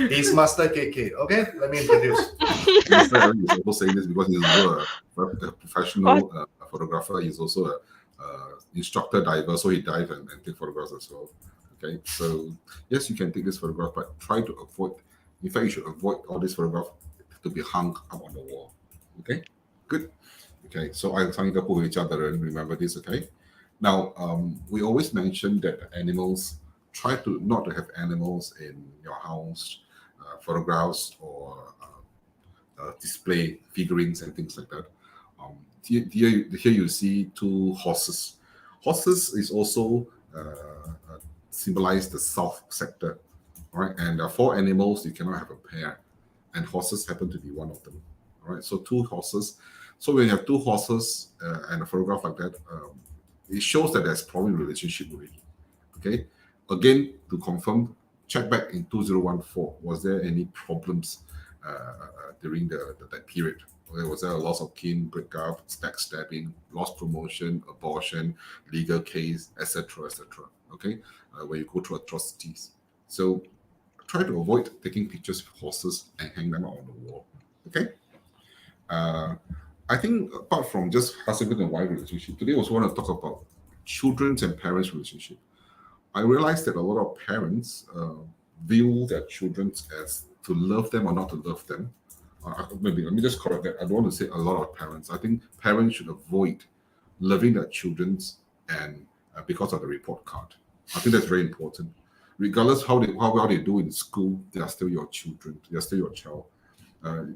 He's Master KK. Okay, let me introduce. He's also saying this because he's also a professional photographer. He's also a instructor diver, so he dives and take photographs as well. Okay, so yes, you can take this photograph, but try to avoid. In fact, you should avoid all these photographs to be hung up on the wall. Okay, good. Okay, so I example with each other and remember this. Okay, now we always mention that animals. Try not to have animals in your house, photographs or display figurines and things like that. Here you see two horses. Horses is also symbolize the south sector, all right? And 4 animals, you cannot have a pair, and horses happen to be one of them. All right, so 2 horses. So when you have 2 horses and a photograph like that, it shows that there's probably a relationship already. Okay. Again, to confirm, check back in 2014. Was there any problems during that period? Was there a loss of kin, breakup, backstabbing, lost promotion, abortion, legal case, etc., etc.? Okay, where you go through atrocities. So try to avoid taking pictures of horses and hang them out on the wall. Okay. I think apart from just husband and wife relationship, today I also want to talk about children's and parents' relationship. I realized that a lot of parents view their children as to love them or not to love them. Maybe let me just correct that. I don't want to say a lot of parents. I think parents should avoid loving their children and because of the report card. I think that's very important. Regardless how well they do in school, they are still your children. They are still your child.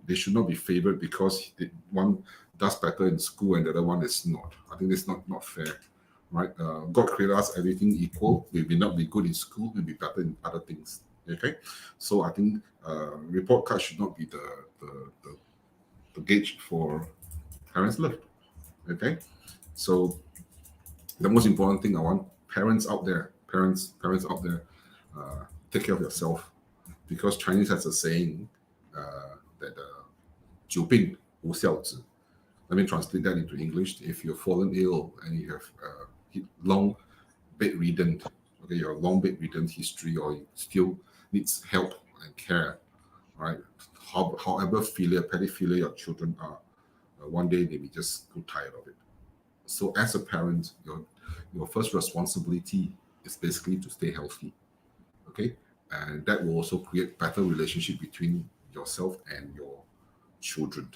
They should not be favored because one does better in school and the other one is not. I think it's not fair. Right? God created us everything equal. We will not be good in school. We'll be better in other things. Okay, so I think report card should not be the gauge for parents' love. Okay, so the most important thing I want parents out there, take care of yourself, because Chinese has a saying that 久病无孝子. Let me translate that into English. If you've fallen ill and you have long bedridden, okay, your long bedridden history, or you still needs help and care, right? However pedophilia your children are, one day they may just grow tired of it. So as a parent, your first responsibility is basically to stay healthy, okay? And that will also create better relationship between yourself and your children.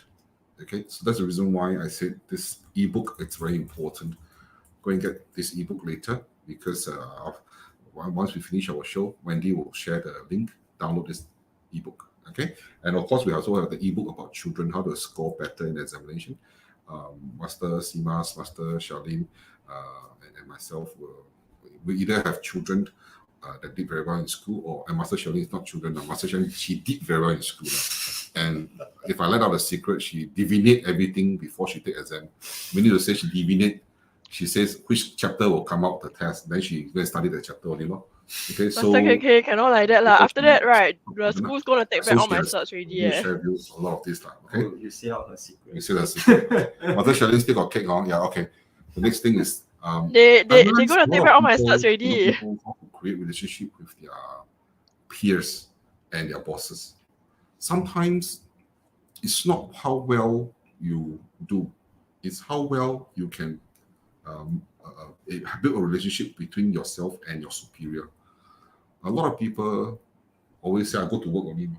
Okay, so that's the reason why I said this ebook, it's very important. Go and get this ebook later, because once we finish our show, Wendy will share the link, download this ebook. Okay, and of course we also have the ebook about children, how to score better in examination. Master Simas, Master Charlene, and myself we either have children that did very well in school, and Master Charlene is not children. Master Charlene, she did very well in school. And if I let out a secret, she divinate everything before she take exam. We need to say she divinate. She says which chapter will come out the test. Then she go and study the chapter only. Okay, so Master KK cannot like that lah. After that, right, the school's gonna take back all my certs already. You share views a lot of this time. Okay, You say out her secret. you say the secret. Master Charlene still got cake on. Yeah, okay. The next thing is They I go realize to a lot take of back all my people- stats a lot already. of people how to create relationship with their peers and their bosses. Sometimes it's not how well you do, it's how well you can build a relationship between yourself and your superior. A lot of people always say, I go to work only.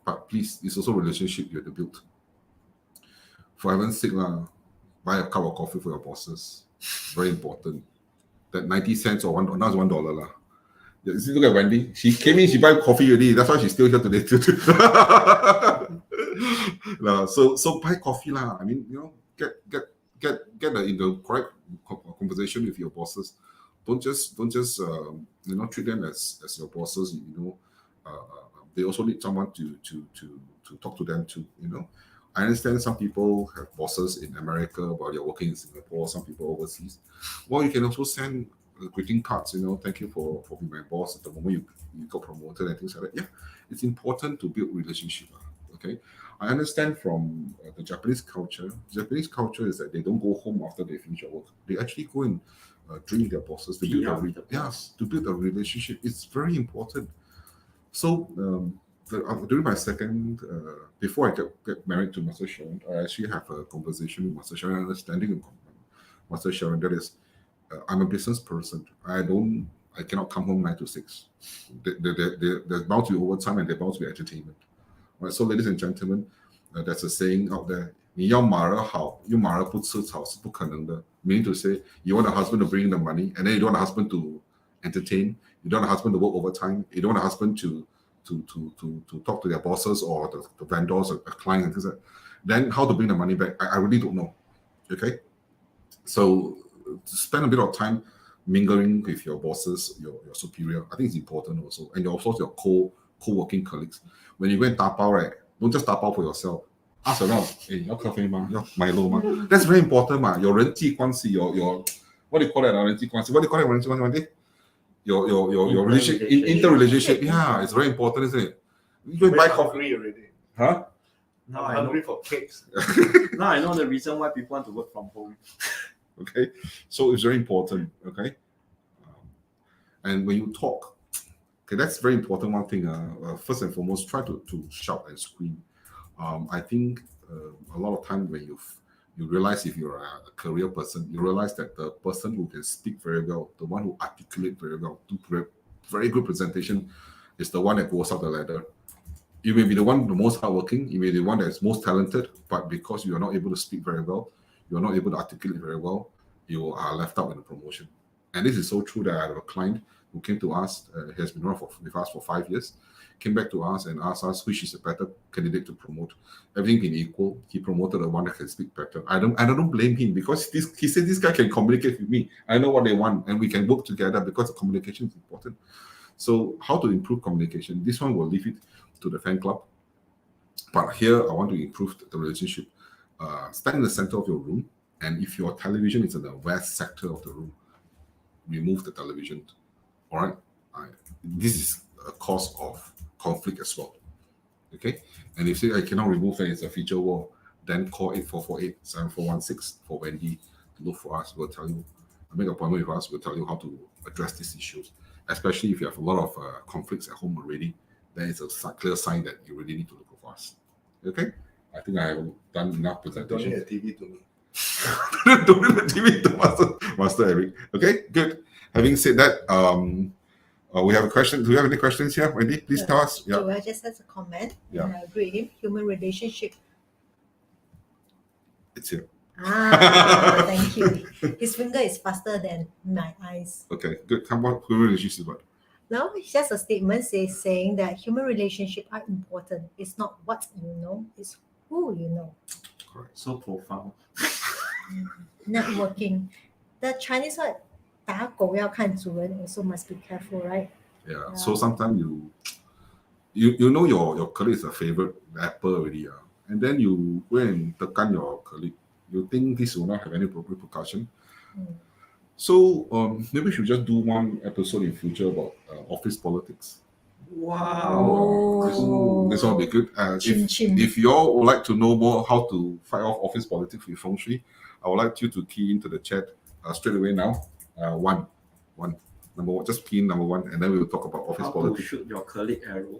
But please, it's also a relationship you have to build. For heaven's sake, buy a cup of coffee for your bosses. Very important. That 90 cents or $1, now it's $1. You see, look at Wendy. She came in, she buy coffee already. That's why she's still here today. So buy coffee lah. I mean, get in the correct conversation with your bosses. Don't just treat them as your bosses. They also need someone to talk to them too. I understand some people have bosses in America while you're working in Singapore. Some people overseas. Well, you can also send greeting cards. Thank you for being my boss at the moment you got promoted and things like that. Yeah, it's important to build relationship. Okay, I understand from the Japanese culture. Japanese culture is that they don't go home after they finish their work. They actually go and drink with their bosses. Tea out with the boss. To build a relationship. It's very important. So during my second, before I get married to Master Sharon, I actually have a conversation with Master Sharon, understanding with Master Sharon. That is, I'm a business person. I cannot come home 9 to 6. There's bound to be overtime and there's bound to be entertainment. Right. So, ladies and gentlemen, there's a saying out there. 你要马儿好，又马儿不吃草是不可能的. Meaning to say, you want a husband to bring in the money, and then you don't want a husband to entertain. You don't want a husband to work overtime. You don't want a husband to talk to their bosses or the vendors or the clients and things like that. Then how to bring the money back? I really don't know. Okay, so spend a bit of time mingling with your bosses, your superior. I think it's important also, and also your co-working colleagues. When you go and tapao, right, don't just tapao for yourself. Ask around, hey, your coffee ma, your Milo ma. That's very important ma. Your 人际关系, your what do you call that? 人际关系? What do you call it? 人际关系? Your relationship, interrelationship. Yeah, it's very important, isn't it? You go and buy coffee already. Huh? Now I'm I know. hungry for cakes. Now I know the reason why people want to work from home. Okay, so it's very important. Okay, and when you talk, okay, that's very important. One thing, first and foremost, try to shout and scream. I think a lot of time when you realize if you're a career person, you realize that the person who can speak very well, the one who articulate very well, do very good presentation, is the one that goes up the ladder. You may be the one the most hardworking, you may be the one that's most talented, but because you are not able to speak very well, you are not able to articulate very well, you are left out in the promotion. And this is so true that I have a client who came to us, he has been with us for 5 years, came back to us and asked us which is a better candidate to promote. Everything being equal, he promoted the one that can speak better. I don't blame him because he said this guy can communicate with me. I know what they want and we can work together because the communication is important. So how to improve communication? This one will leave it to the fan club. But here I want to improve the relationship. Stand in the center of your room, and if your television is in the west sector of the room, remove the television. All right? This is a cause of conflict as well. Okay? And if you say I cannot remove it, it's a feature wall, then call 8448-7416 for Wendy to look for us. We'll tell you, make an appointment with us, we'll tell you how to address these issues. Especially if you have a lot of conflicts at home already, then it's a clear sign that you really need to look for us. Okay? I think I have done enough presentation. Donate a TV to me. Donate a TV to Master Eric. Okay, good. Having said that, we have a question. Do you have any questions here, Wendy? Please tell us. Yeah. Joel just has a comment. Yeah. And I agree with him. Human relationship. It's here. Thank you. His finger is faster than my eyes. Okay, good. Come on, human relationship. What? No, it's just a statement saying that human relationships are important. It's not what you know, it's who you know. Correct. So profound. Networking. The Chinese word 打狗要看主人 also must be careful, right? Yeah. So sometimes you know your colleague is a favorite apple already, and then you go and tekan your colleague. You think this will not have any repercussion. So maybe we should just do one episode in future about office politics. Wow. This one will be good. Chim chim. If you all would like to know more how to fight off office politics with Feng Shui, I would like you to key into the chat straight away now. One. Number one, just pin number one, and then we will talk about office How to politics. shoot your colleague arrow.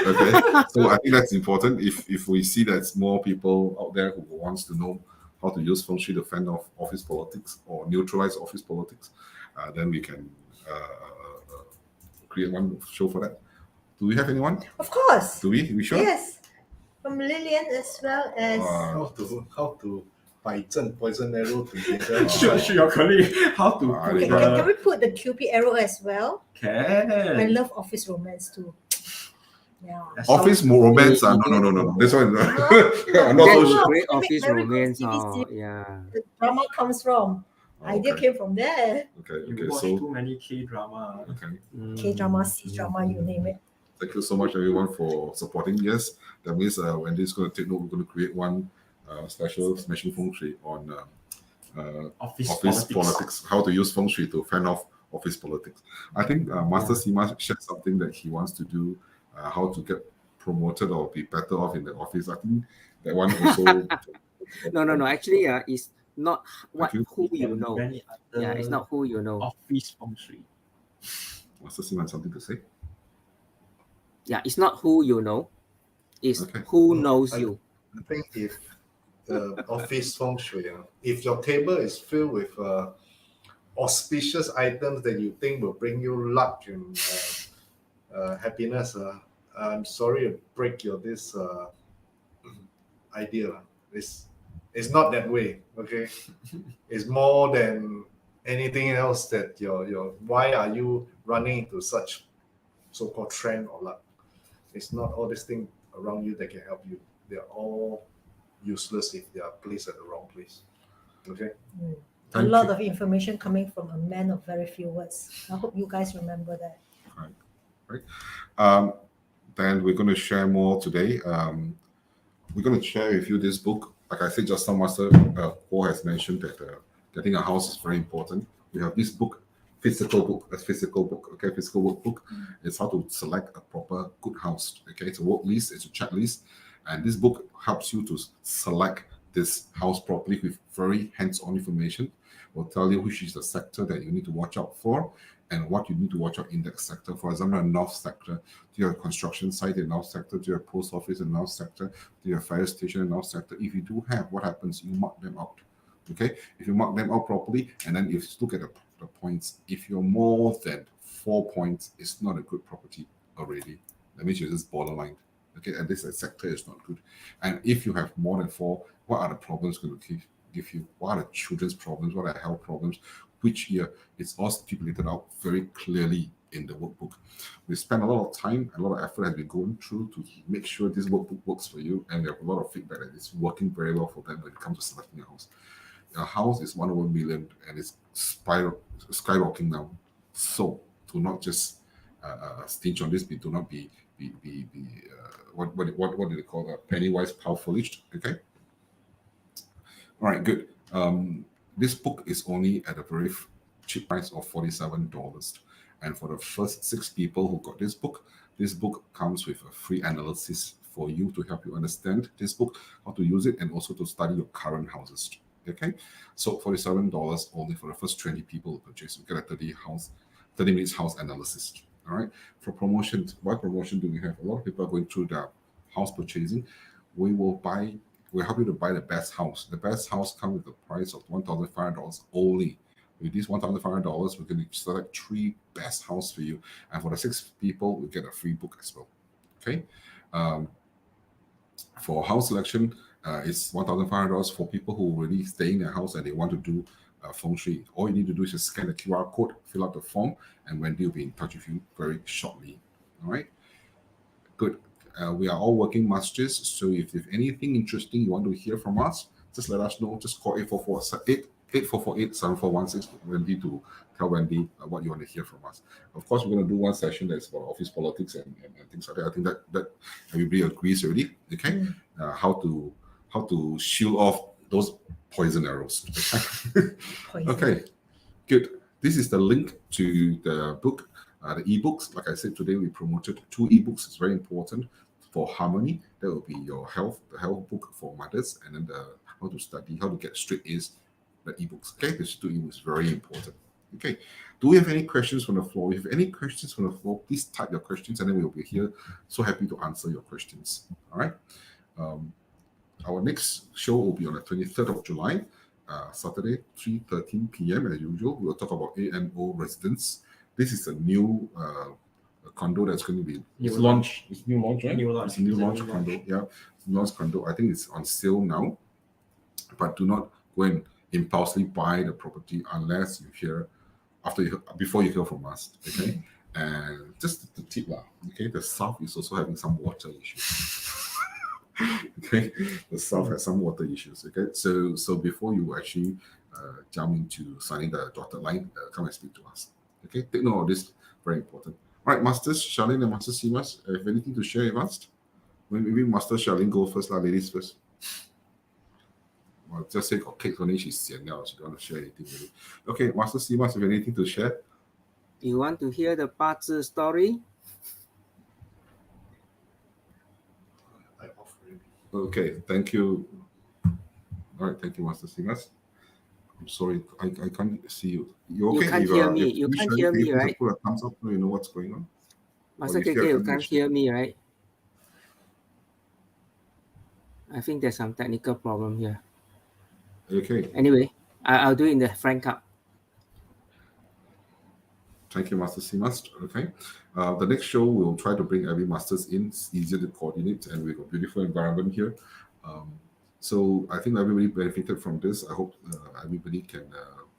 Okay, so I think that's important. If we see that more people out there who wants to know how to use Feng Shui to fend off office politics or neutralize office politics, then we can create one show for that. Do we have anyone? Of course. Do we sure? Yes. From Lillian as well as How to 摆正 poison arrow together. Shoot your colleague. How to I put think can we put the QP arrow as well? I Can. love office romance too. Yeah. As Office long- romance? No. This one. I'm not That so is sure. great Make office very good romance. TV Oh, series. yeah. The drama comes from. Idea Okay. came from there. You watch So too many K-drama. okay. K-drama, C-drama, you name it. Thank you so much, everyone, for supporting. Yes, that means Wendy's going to take note. We're going to create one special smashing Feng Shui on Office office politics. politics. How to use Feng Shui to fend off office politics. I think Master Sima shared something that he wants to do, how to get promoted or be better off in the office. I think that one also. No. Actually, it's not Thank you. who you know. Many other Yeah, it's not who you know. office feng shui. Master Sima has something to say. Yeah, it's not who you know. It's Okay. who knows I- you. I think if the office feng shui, if your table is filled with auspicious items that you think will bring you luck and happiness, I'm sorry to break your this idea. It's not that way. Okay, it's more than anything else that your why are you running into such so-called trend or luck? It's not all these things around you that can help you. They're all useless if they are placed at the wrong place. Okay. A Thank lot you. of information coming from a man of very few words. I hope you guys remember that. Then we're going to share more today. We're going to share with you this book. Like I said, just now, Master Paul has mentioned that getting a house is very important. We have this book, physical book, okay, physical workbook. It's how to select a proper good house. Okay, it's a work list, it's a checklist, and this book helps you to select this house properly with very hands-on information. Will tell you which is the sector that you need to watch out for and what you need to watch out in that sector. For example, a north sector, do you have a construction site in north sector? Do you have a post office in north sector? Do you have a fire station in north sector? If you do have, what happens? You mark them out. Okay, if you mark them out properly, and then if you look at the points, if you're more than 4 points, it's not a good property already. That means you're just borderline. Okay, and this sector is not good. And if you have more than 4, what are the problems going to give you? What are the children's problems? What are the health problems? Which year? It's all stipulated out very clearly in the workbook. We spend a lot of time, a lot of effort has been going through to make sure this workbook works for you, and we have a lot of feedback that it's working very well for them when it comes to selecting a house. A house is 1 over a million and it's skyrocketing now. So do not just stinge on this. Do not be what do they call that? Penny wise, pound foolish. Okay. All right, good. This book is only at a very cheap price of $47, and for the first 6 people who got this book comes with a free analysis for you to help you understand this book, how to use it, and also to study your current houses. Okay, so $47 only for the first 20 people who purchase. You get a 30 minutes house analysis. All right. For promotions, what promotion do we have? A lot of people are going through their house purchasing. We'll help you to buy the best house. The best house comes with the price of $1,500 only. With this $1,500, we're going to select 3 best houses for you. And for the 6 people, we get a free book as well. Okay. For house selection, it's $1,500 for people who already stay in their house and they want to do Feng Shui. All you need to do is just scan the QR code, fill out the form, and Wendy will be in touch with you very shortly. All right. Good. We are all working masters, so if anything interesting you want to hear from us, just let us know. Just call 844-844-7416 Wendy to tell Wendy what you want to hear from us. Of course, we're going to do one session that's about office politics and things like that. I think that everybody agrees already. Okay, how to shield off those poison arrows. Okay, good. This is the link to the book. The ebooks, like I said today, we promoted 2 ebooks. It's very important for harmony. That will be the health book for mothers, and then the how to study, how to get straight A's the ebooks. Okay, the digital ebook is very important. Okay, do we have any questions from the floor? If you have any questions from the floor, please type your questions and then we'll be here. So happy to answer your questions. All right. Our next show will be on the 23rd of July, Saturday, 3:13 p.m. as usual. We'll talk about ANO residence. This is a new condo that's going to be New launch. It's new launch, right? New launch. It's a new It's a launch new condo. launch. Yeah, it's a launch condo. I think it's on sale now, but do not go and impulsively buy the property unless you hear before you hear from us. Okay, and just the tip lah. Okay, the south is also having some water issues. Okay, the south has some water issues. Okay, so before you actually jump into signing the dotted line, come and speak to us. Okay, take note of this, very important. All right, Masters Charlene and Master Simas, have anything to share with us? Maybe Master Charlene go first, ladies first. Well, just say got cake only, she's sian now, she don't want to share anything really. Okay, Master Simas, have anything to share? You want to hear the 八字 story? I off already. Okay, thank you. All right, thank you, Master Simas. I'm sorry, I can't see you. You okay? You can't If, hear if me. You you can't share, hear can you me, please right? put a thumbs up so you know what's going on? Master you still KK, you have can't connection? hear me, right? I think there's some technical problem here. Okay, Anyway, I'll do it in the Frank Cup. thank you, Master Simas. Okay, the next show we'll try to bring every masters in. It's easier to coordinate, and we've got a beautiful environment here. So I think everybody benefited from this. I hope everybody can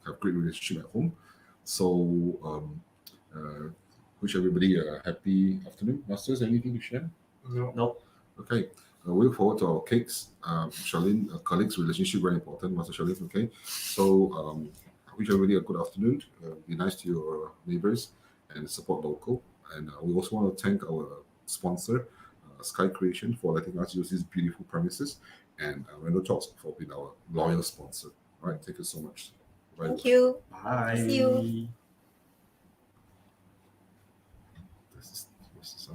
have great relationship at home. So wish everybody a happy afternoon. Masters, anything to share? No. Okay. We look forward to our cakes. Charlene, colleagues, relationship very important. Master Charlene, okay. So I wish everybody a good afternoon. Be nice to your neighbors and support local. And we also want to thank our sponsor, Sky Creation, for letting us use these beautiful premises, and Randall Talks for being our loyal sponsor. All right, thank you so much. Bye. Thank you. Bye. See you. This is